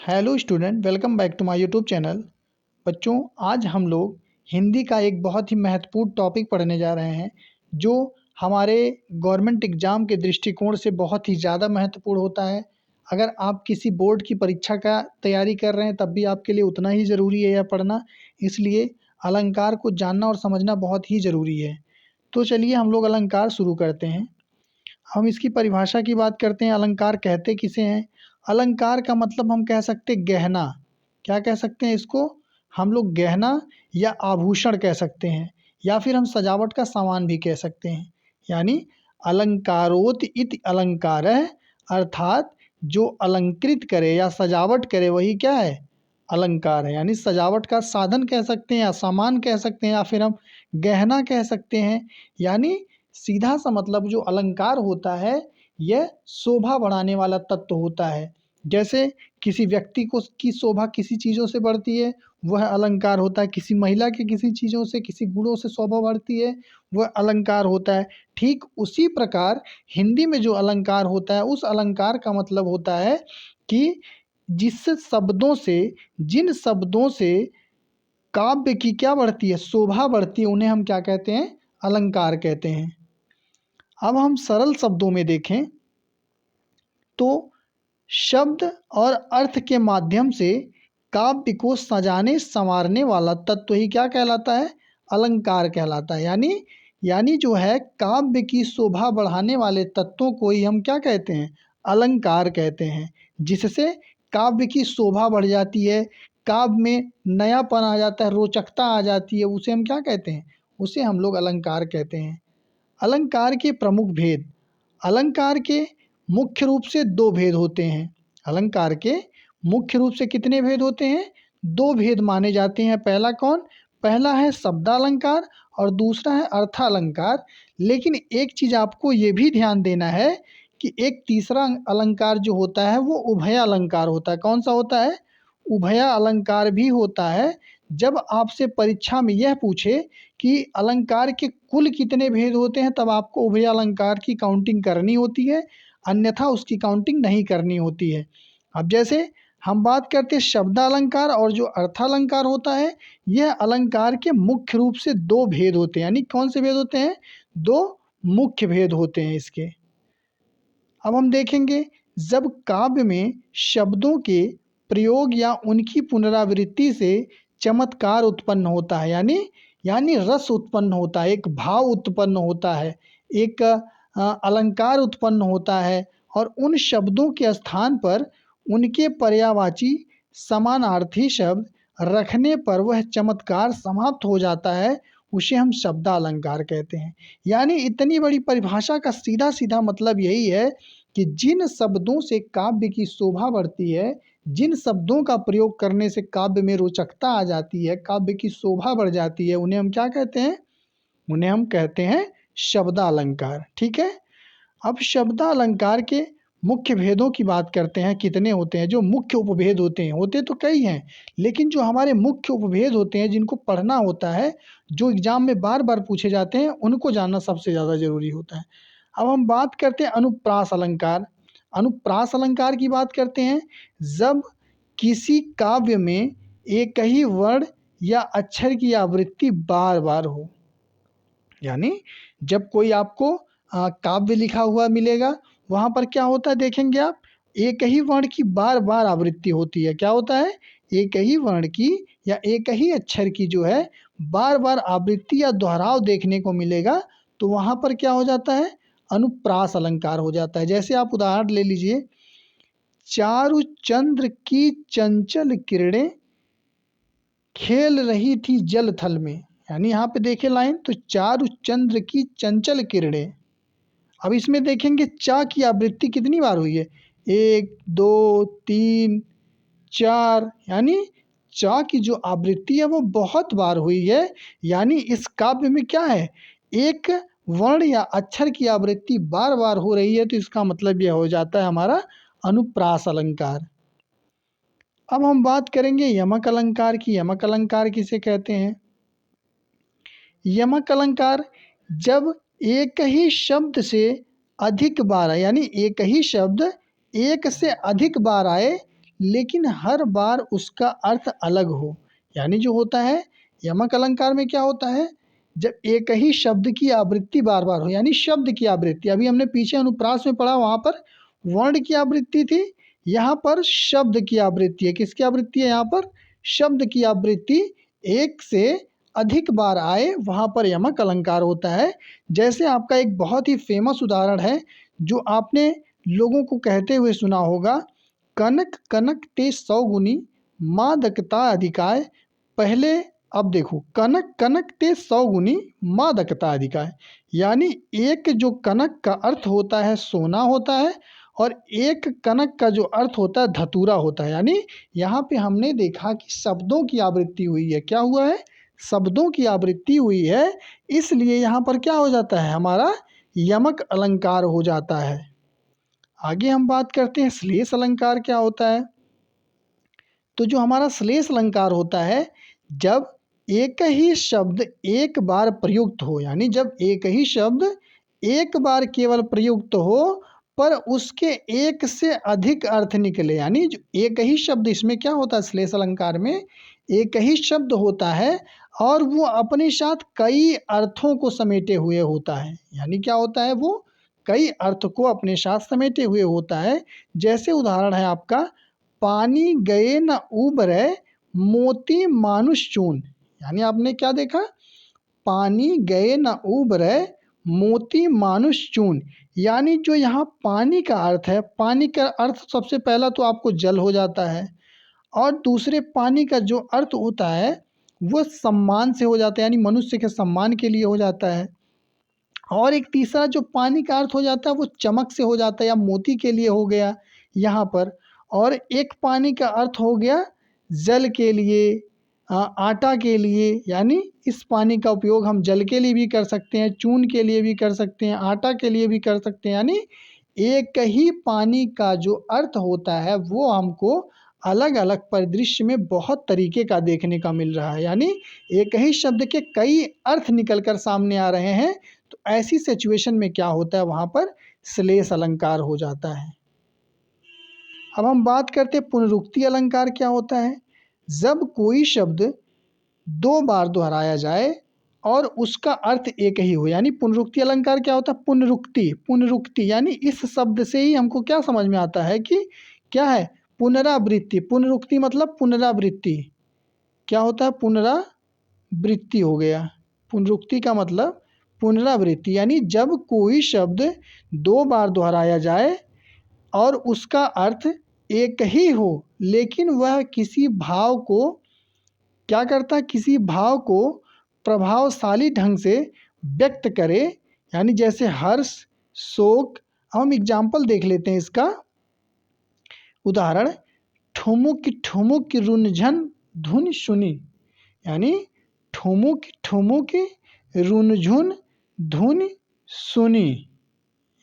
Hello student, welcome back to my YouTube channel. बच्चों, आज हम लोग हिंदी का एक बहुत ही महत्वपूर्ण टॉपिक पढ़ने जा रहे हैं जो हमारे गवर्नमेंट एग्ज़ाम के दृष्टिकोण से बहुत ही ज़्यादा महत्वपूर्ण होता है। अगर आप किसी बोर्ड की परीक्षा का तैयारी कर रहे हैं तब भी आपके लिए उतना ही ज़रूरी है यह पढ़ना। इसलिए अलंकार को जानना और समझना बहुत ही ज़रूरी है। तो चलिए हम लोग अलंकार शुरू करते हैं। हम इसकी परिभाषा की बात करते हैं, अलंकार कहते किसे हैं? अलंकार का मतलब हम कह सकते हैं गहना। क्या कह सकते हैं इसको? हम लोग गहना या आभूषण कह सकते हैं, या फिर हम सजावट का सामान भी कह सकते हैं। यानी अलंकारोत इति अलंकारः, अर्थात जो अलंकृत करे या सजावट करे वही क्या है? अलंकार है। यानी सजावट का साधन कह सकते हैं या सामान कह सकते हैं या फिर हम गहना कह सकते हैं। यानी सीधा सा मतलब जो अलंकार होता है यह शोभा बढ़ाने वाला तत्व होता है। जैसे किसी व्यक्ति को की शोभा किसी चीज़ों से बढ़ती है, वह अलंकार होता है। किसी महिला के किसी चीज़ों से, किसी गुणों से शोभा बढ़ती है, वह अलंकार होता है। ठीक उसी प्रकार हिंदी में जो अलंकार होता है उस अलंकार का मतलब होता है कि जिन शब्दों से काव्य की क्या बढ़ती है? शोभा बढ़ती है, उन्हें हम क्या कहते हैं? अलंकार कहते हैं। अब हम सरल शब्दों में देखें तो शब्द और अर्थ के माध्यम से काव्य को सजाने संवारने वाला तत्व ही क्या कहलाता है? अलंकार कहलाता है। यानी जो है काव्य की शोभा बढ़ाने वाले तत्वों को ही हम क्या कहते हैं? अलंकार कहते हैं। जिससे काव्य की शोभा बढ़ जाती है, काव्य में नयापन आ जाता है, रोचकता आ जाती है, उसे हम क्या कहते हैं? उसे हम लोग अलंकार कहते हैं। अलंकार के प्रमुख भेद। अलंकार के मुख्य रूप से दो भेद होते हैं। अलंकार के मुख्य रूप से कितने भेद होते हैं? दो भेद माने जाते हैं। पहला कौन? पहला है शब्दालंकार और दूसरा है अर्थालंकार। लेकिन एक चीज़ आपको ये भी ध्यान देना है कि एक तीसरा अलंकार जो होता है वो उभयालंकार होता है। कौन सा होता है? उभयालंकार भी होता है। जब आपसे परीक्षा में यह पूछे कि अलंकार के कुल कितने भेद होते हैं तब आपको उभयालंकार की काउंटिंग करनी होती है, अन्यथा उसकी काउंटिंग नहीं करनी होती है। अब जैसे हम बात करते हैं शब्दालंकार और जो अर्थालंकार होता है, यह अलंकार के मुख्य रूप से दो भेद होते हैं। यानी कौन से भेद होते हैं? दो मुख्य भेद होते हैं इसके। अब हम देखेंगे जब काव्य में शब्दों के प्रयोग या उनकी पुनरावृत्ति से चमत्कार उत्पन्न होता है, यानी रस उत्पन्न होता है, एक भाव उत्पन्न होता है, एक अलंकार उत्पन्न होता है और उन शब्दों के स्थान पर उनके पर्यायवाची समानार्थी शब्द रखने पर वह चमत्कार समाप्त हो जाता है, उसे हम शब्दालंकार कहते हैं। यानी इतनी बड़ी परिभाषा का सीधा सीधा मतलब यही है कि जिन शब्दों से काव्य की शोभा बढ़ती है, जिन शब्दों का प्रयोग करने से काव्य में रोचकता आ जाती है, काव्य की शोभा बढ़ जाती है, उन्हें हम क्या कहते हैं? उन्हें हम कहते हैं शब्दालंकार। ठीक है। अब शब्दालंकार के मुख्य भेदों की बात करते हैं। कितने होते हैं? जो मुख्य उपभेद होते हैं, होते तो कई हैं, लेकिन जो हमारे मुख्य उपभेद होते हैं जिनको पढ़ना होता है, जो एग्जाम में बार बार पूछे जाते हैं, उनको जानना सबसे ज़्यादा ज़रूरी होता है। अब हम बात करते हैं अनुप्रास अलंकार। अनुप्रास अलंकार की बात करते हैं जब किसी काव्य में एक ही वर्ण या अक्षर की आवृत्ति बार बार हो। यानी जब कोई आपको काव्य लिखा हुआ मिलेगा, वहाँ पर क्या होता है देखेंगे आप, एक ही वर्ण की बार बार आवृत्ति होती है। क्या होता है? एक ही वर्ण की या एक ही अक्षर की जो है बार बार आवृत्ति या दोहराव देखने को मिलेगा, तो वहाँ पर क्या हो जाता है? अनुप्रास अलंकार हो जाता है। जैसे आप उदाहरण ले लीजिए, चारु चंद्र की चंचल किरणें खेल रही थी जल थल में। यानी यहाँ पे देखे लाइन, तो चारु चंद्र की चंचल किरणें। अब इसमें देखेंगे चा की आवृत्ति कितनी बार हुई है? 1, 2, 3, 4। यानी चा की जो आवृत्ति है वो बहुत बार हुई है। यानी इस काव्य में क्या है? एक वर्ण या अक्षर की आवृत्ति बार बार हो रही है, तो इसका मतलब यह हो जाता है हमारा अनुप्रास अलंकार। अब हम बात करेंगे यमक अलंकार की। यमक अलंकार किसे कहते हैं? यमक अलंकार जब एक ही शब्द से अधिक बार आए, यानी एक ही शब्द एक से अधिक बार आए लेकिन हर बार उसका अर्थ अलग हो। यानी जो होता है यमक अलंकार में क्या होता है, जब एक ही शब्द की आवृत्ति बार बार हो, यानी शब्द की आवृत्ति। अभी हमने पीछे अनुप्रास में पढ़ा, वहाँ पर वर्ण की आवृत्ति थी, यहाँ पर शब्द की आवृत्ति है। किसकी आवृत्ति है यहाँ पर? शब्द की आवृत्ति एक से अधिक बार आए, वहाँ पर यमक अलंकार होता है। जैसे आपका एक बहुत ही फेमस उदाहरण है जो आपने लोगों को कहते हुए सुना होगा, कनक कनक ते 100 गुनी मादकता अधिकाय। पहले अब देखो, कनक कनक ते 100 गुनी मादकता अधिकाय, यानी एक जो कनक का अर्थ होता है सोना होता है, और एक कनक का जो अर्थ होता है धतूरा होता है। यानी यहाँ पे हमने देखा कि शब्दों की आवृत्ति हुई है। क्या हुआ है? शब्दों की आवृत्ति हुई है, इसलिए यहाँ पर क्या हो जाता है, हमारा यमक अलंकार हो जाता है। आगे हम बात करते हैं श्लेष अलंकार क्या होता है। तो जो हमारा श्लेष अलंकार होता है, जब एक ही शब्द एक बार प्रयुक्त हो, यानी जब एक ही शब्द एक बार केवल प्रयुक्त हो पर उसके एक से अधिक अर्थ निकले। यानी जो एक ही शब्द, इसमें क्या होता है श्लेष अलंकार में, एक ही शब्द होता है और वो अपने साथ कई अर्थों को समेटे हुए होता है। यानी क्या होता है, वो कई अर्थ को अपने साथ समेटे हुए होता है। जैसे उदाहरण है आपका, पानी गए न उबरे मोती मानुष चून। यानी आपने क्या देखा, पानी गए न उबरे मोती मानुष चून। यानी जो यहाँ पानी का अर्थ है, पानी का अर्थ सबसे पहला तो आपको जल हो जाता है, और दूसरे पानी का जो अर्थ होता है वो सम्मान से हो जाता है, यानी मनुष्य के सम्मान के लिए हो जाता है। और एक तीसरा जो पानी का अर्थ हो जाता है वो चमक से हो जाता है, या मोती के लिए हो गया यहाँ पर। और एक पानी का अर्थ हो गया जल के लिए, आटा के लिए। यानी इस पानी का उपयोग हम जल के लिए भी कर सकते हैं, चून के लिए भी कर सकते हैं, आटा के लिए भी कर सकते हैं। यानी एक ही पानी का जो अर्थ होता है वो हमको अलग अलग परिदृश्य में बहुत तरीके का देखने का मिल रहा है। यानी एक ही शब्द के कई अर्थ निकल कर सामने आ रहे हैं। तो ऐसी सिचुएशन में क्या होता है, वहाँ पर श्लेष अलंकार हो जाता है। अब हम बात करते हैं पुनरुक्ति अलंकार क्या होता है। जब कोई शब्द दो बार दोहराया जाए और उसका अर्थ एक ही हो, यानी पुनरुक्ति अलंकार क्या होता है, पुनरुक्ति। पुनरुक्ति यानी इस शब्द से ही हमको क्या समझ में आता है कि क्या है, पुनरावृत्ति। पुनरुक्ति मतलब पुनरावृत्ति। क्या होता है, पुनरावृत्ति हो गया। पुनरुक्ति का मतलब पुनरावृत्ति, यानी जब कोई शब्द दो बार दोहराया जाए और उसका अर्थ एक ही हो, लेकिन वह किसी भाव को क्या करता है, किसी भाव को प्रभावशाली ढंग से व्यक्त करे। यानी जैसे हर्ष, शोक। हम एग्जाम्पल देख लेते हैं इसका उदाहरण, ठुमुक ठुमुक रुनझन धुन सुनी। यानी ठुमुक ठुमुक रुनझुन धुन सुनी।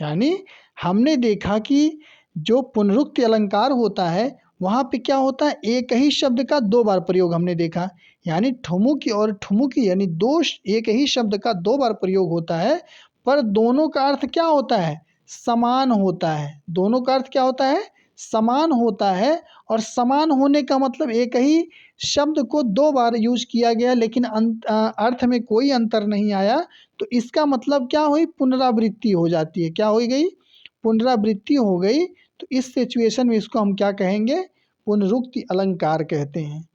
यानी हमने देखा कि जो पुनरुक्ति अलंकार होता है वहाँ पे क्या होता है, एक ही शब्द का दो बार प्रयोग हमने देखा। यानी ठुमुकी और ठुमुकी, यानी दो एक ही शब्द का दो बार प्रयोग होता है, पर दोनों का अर्थ क्या होता है, समान होता है। दोनों का अर्थ क्या होता है, समान होता है। और समान होने का मतलब एक ही शब्द को दो बार यूज किया गया लेकिन अर्थ में कोई अंतर नहीं आया, तो इसका मतलब क्या हुई, पुनरावृत्ति हो जाती है। क्या हो गई, पुनरावृत्ति हो गई। तो इस सिचुएशन में इसको हम क्या कहेंगे, पुनरुक्ति अलंकार कहते हैं।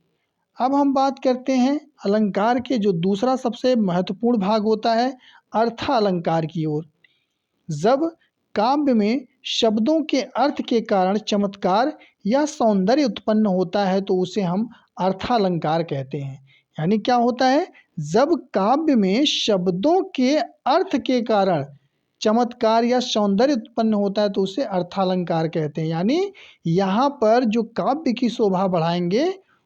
अब हम बात करते हैं अलंकार के जो दूसरा सबसे महत्वपूर्ण भाग होता है, अर्थालंकार की ओर। जब काव्य में शब्दों के अर्थ के कारण चमत्कार या सौंदर्य उत्पन्न होता है तो उसे हम अर्थालंकार कहते हैं। यानी क्या होता है, जब काव्य में शब्दों के अर्थ के कारण चमत्कार या सौंदर्य उत्पन्न होता है तो उसे अर्थालंकार कहते हैं। यानी यहाँ पर जो काव्य की शोभा बढ़ाएंगे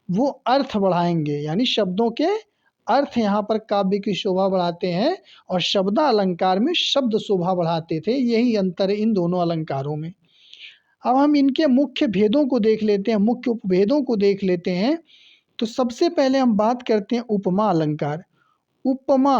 वो अर्थ बढ़ाएंगे। यानी शब्दों के अर्थ यहाँ पर काव्य की शोभा बढ़ाते हैं, और शब्दालंकार में शब्द शोभा बढ़ाते थे। यही अंतर है इन दोनों अलंकारों में। अब हम इनके मुख्य भेदों को देख लेते हैं, मुख्य उपभेदों को देख लेते हैं। तो सबसे पहले हम बात करते हैं उपमा अलंकार। उपमा,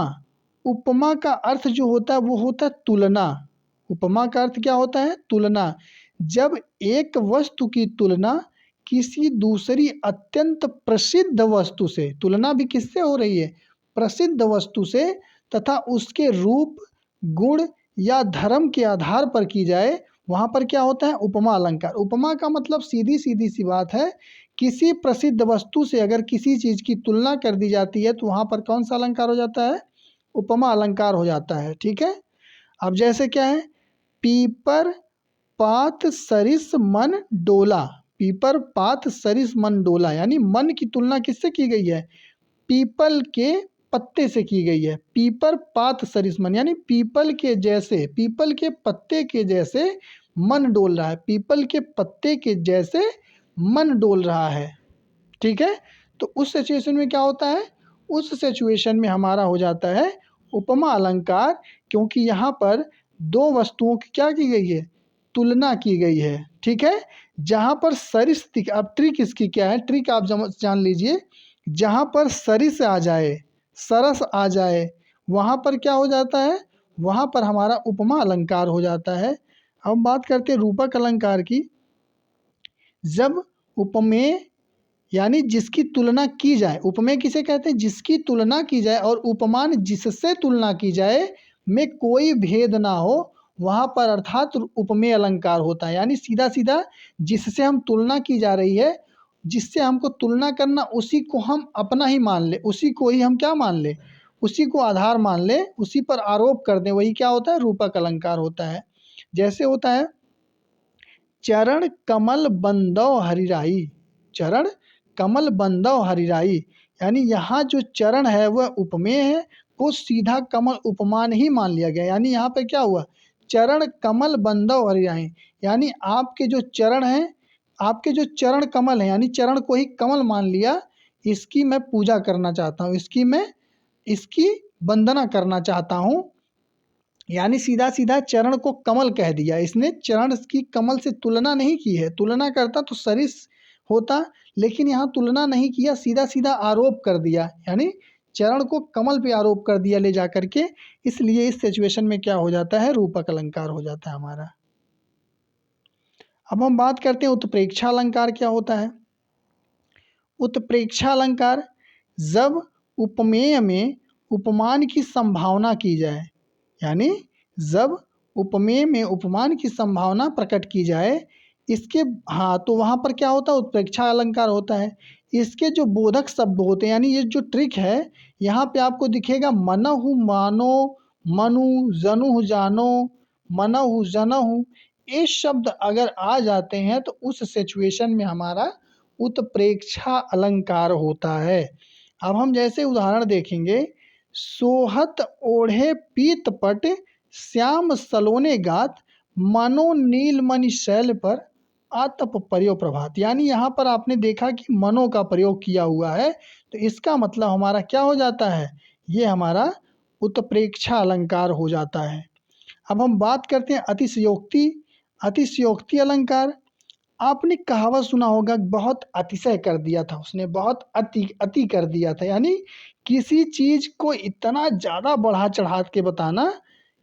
उपमा का अर्थ जो होता है वो होता है तुलना। उपमा का अर्थ क्या होता है, तुलना। जब एक वस्तु की तुलना किसी दूसरी अत्यंत प्रसिद्ध वस्तु से, तुलना भी किससे हो रही है, प्रसिद्ध वस्तु से, तथा उसके रूप, गुण या धर्म के आधार पर की जाए, वहाँ पर क्या होता है, उपमा अलंकार। उपमा का मतलब सीधी सीधी सी बात है, किसी प्रसिद्ध वस्तु से अगर किसी चीज़ की तुलना कर दी जाती है तो वहाँ पर कौन सा अलंकार हो जाता है, उपमा अलंकार हो जाता है। ठीक है। अब जैसे क्या है, पीपर पात सरिस मन डोला, पीपर पात सरिस मन डोला, यानी मन की तुलना किससे की गई है, पीपल के पत्ते से की गई है। पीपर पात सरिस मन, यानी पीपल के जैसे, पीपल के पत्ते के जैसे मन डोल रहा है, पीपल के पत्ते के जैसे मन डोल रहा है। ठीक है। तो उस सिचुएशन में क्या होता है, उस सिचुएशन में हमारा हो जाता है उपमा अलंकार, क्योंकि यहाँ पर दो वस्तुओं की क्या की गई है, तुलना की गई है। ठीक है। जहाँ पर सरिस, अब ट्रिक इसकी क्या है, ट्रिक आप जान लीजिए, जहाँ पर सरिस आ जाए, सरस आ जाए, वहाँ पर क्या हो जाता है, वहाँ पर हमारा उपमा अलंकार हो जाता है। अब बात करते हैं रूपक अलंकार की। जब उपमेय यानी जिसकी तुलना की जाए, उपमेय किसे कहते हैं, जिसकी तुलना की जाए, और उपमान जिससे तुलना की जाए में कोई भेद ना हो, वहाँ पर अर्थात उपमेय अलंकार होता है। यानी सीधा सीधा जिससे हम तुलना की जा रही है, जिससे हमको तुलना करना, उसी को हम अपना ही मान ले, उसी को ही हम क्या मान ले, उसी को आधार मान ले, उसी पर आरोप कर दें, वही क्या होता है, रूपक अलंकार होता है। जैसे होता है चरण कमल बंदौ हरिराई, चरण कमल बंदौ हरिराई, यानी यहाँ जो चरण है वह उपमेय है, वो सीधा कमल उपमान ही मान लिया गया। यानी यहाँ पे क्या हुआ, चरण कमल बंदौ हरिराई, यानी आपके जो चरण हैं, आपके जो चरण कमल हैं, यानी चरण को ही कमल मान लिया, इसकी मैं पूजा करना चाहता हूँ, इसकी वंदना करना चाहता हूँ। यानी सीधा सीधा चरण को कमल कह दिया इसने, चरण की कमल से तुलना नहीं की है, तुलना करता तो सरिस होता, लेकिन यहाँ तुलना नहीं किया, सीधा सीधा आरोप कर दिया, यानी चरण को कमल पे आरोप कर दिया ले जा करके। इसलिए इस सिचुएशन में क्या हो जाता है, रूपक अलंकार हो जाता है हमारा। अब हम बात करते हैं उत्प्रेक्षा अलंकार क्या होता है। उत्प्रेक्षा अलंकार, जब उपमेय में उपमान की संभावना की जाए, यानी जब उपमेय में उपमान की संभावना प्रकट की जाए, इसके, हाँ, तो वहाँ पर क्या होता है, उत्प्रेक्षा अलंकार होता है। इसके जो बोधक शब्द होते हैं, यानी ये जो ट्रिक है, यहाँ पे आपको दिखेगा मनहु मानो, मनु जनु जानो, मनहु जनहु, ये शब्द अगर आ जाते हैं तो उस सिचुएशन में हमारा उत्प्रेक्षा अलंकार होता है। अब हम जैसे उदाहरण देखेंगे, सोहत ओढ़े पीतपट श्याम सलोने गात, मनो नीलमणि शैल पर आतप पर्यो प्रभात, यानी यहाँ पर आपने देखा कि मनो का प्रयोग किया हुआ है, तो इसका मतलब हमारा क्या हो जाता है, ये हमारा उत्प्रेक्षा अलंकार हो जाता है। अब हम बात करते हैं अतिशयोक्ति। अतिशयोक्ति अलंकार, आपने कहावत सुना होगा, बहुत अतिशय कर दिया था उसने, बहुत अति अति कर दिया था, यानी किसी चीज को इतना ज़्यादा बढ़ा चढ़ा के बताना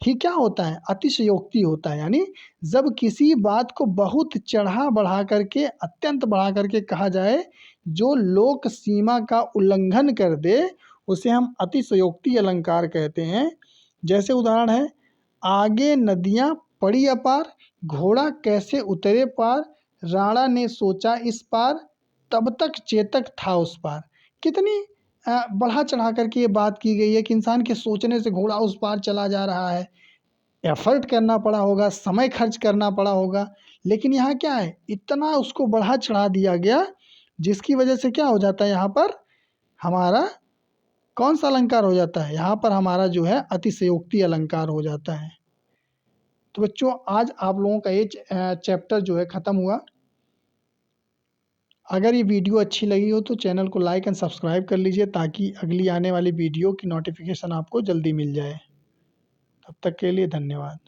ही क्या होता है, अतिशयोक्ति होता है। यानी जब किसी बात को बहुत चढ़ा बढ़ा करके, अत्यंत बढ़ा करके कहा जाए, जो लोक सीमा का उल्लंघन कर दे, उसे हम अतिशयोक्ति अलंकार कहते हैं। जैसे उदाहरण है, आगे नदियाँ पड़ी अपार, घोड़ा कैसे उतरे पार, राणा ने सोचा इस पार, तब तक चेतक था उस पार। कितनी बढ़ा चढ़ा करके ये बात की गई है कि इंसान के सोचने से घोड़ा उस पार चला जा रहा है, एफर्ट करना पड़ा होगा, समय खर्च करना पड़ा होगा, लेकिन यहाँ क्या है, इतना उसको बढ़ा चढ़ा दिया गया, जिसकी वजह से क्या हो जाता है, यहाँ पर हमारा कौन सा अलंकार हो जाता है, यहाँ पर हमारा जो है अतिशयोक्ति अलंकार हो जाता है। तो बच्चों, आज आप लोगों का ये चैप्टर जो है ख़त्म हुआ। अगर ये वीडियो अच्छी लगी हो तो चैनल को लाइक एंड सब्सक्राइब कर लीजिए, ताकि अगली आने वाली वीडियो की नोटिफिकेशन आपको जल्दी मिल जाए। तब तक के लिए धन्यवाद।